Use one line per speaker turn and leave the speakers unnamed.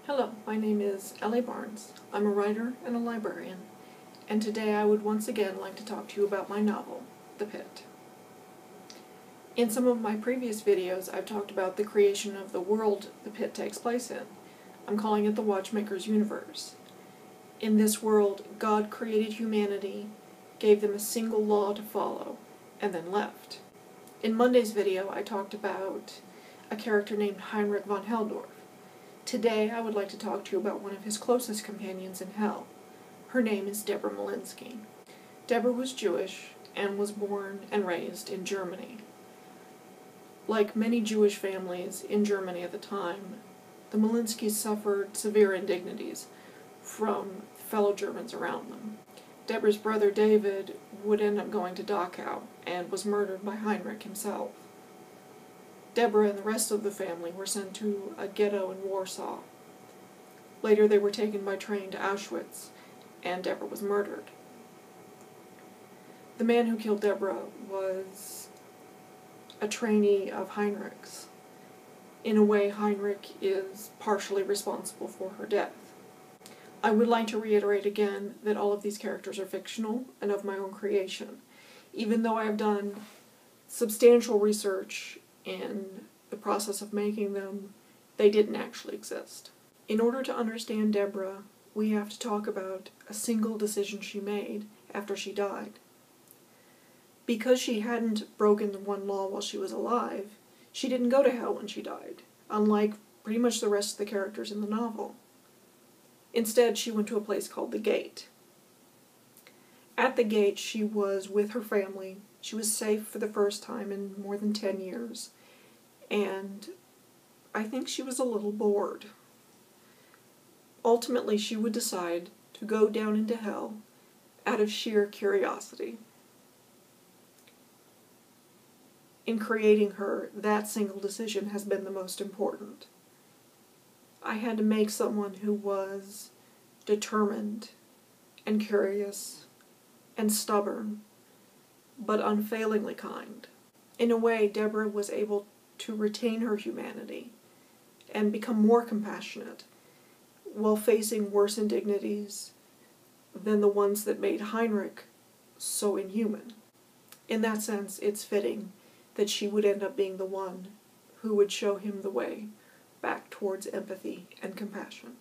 Hello, my name is Ellie Barnes. I'm a writer and a librarian, and today I would once again like to talk to you about my novel, The Pit. In some of my previous videos, I've talked about the creation of the world the Pit takes place in. I'm calling it the Watchmaker's universe. In this world, God created humanity, gave them a single law to follow, and then left. In Monday's video, I talked about a character named Heinrich von Helldorf. Today, I would like to talk to you about one of his closest companions in hell. Her name is Deborah Molinsky. Deborah was Jewish and was born and raised in Germany. Like many Jewish families in Germany at the time, the Molinskys suffered severe indignities from fellow Germans around them. Deborah's brother David would end up going to Dachau and was murdered by Heinrich himself. Deborah and the rest of the family were sent to a ghetto in Warsaw. Later they were taken by train to Auschwitz, and Deborah was murdered. The man who killed Deborah was a trainee of Heinrich's. In a way, Heinrich is partially responsible for her death. I would like to reiterate again that all of these characters are fictional and of my own creation, even though I have done substantial research in the process of making them. They didn't actually exist. In order to understand Deborah, we have to talk about a single decision she made after she died. Because she hadn't broken the one law while she was alive, she didn't go to hell when she died, unlike pretty much the rest of the characters in the novel. Instead, she went to a place called the Gate. At the Gate, she was with her family. She was safe for the first time in more than 10 years, and I think she was a little bored. Ultimately, she would decide to go down into hell out of sheer curiosity. In creating her, that single decision has been the most important. I had to make someone who was determined and curious and stubborn, but unfailingly kind. In a way, Deborah was able to retain her humanity and become more compassionate while facing worse indignities than the ones that made Heinrich so inhuman. In that sense, it's fitting that she would end up being the one who would show him the way back towards empathy and compassion.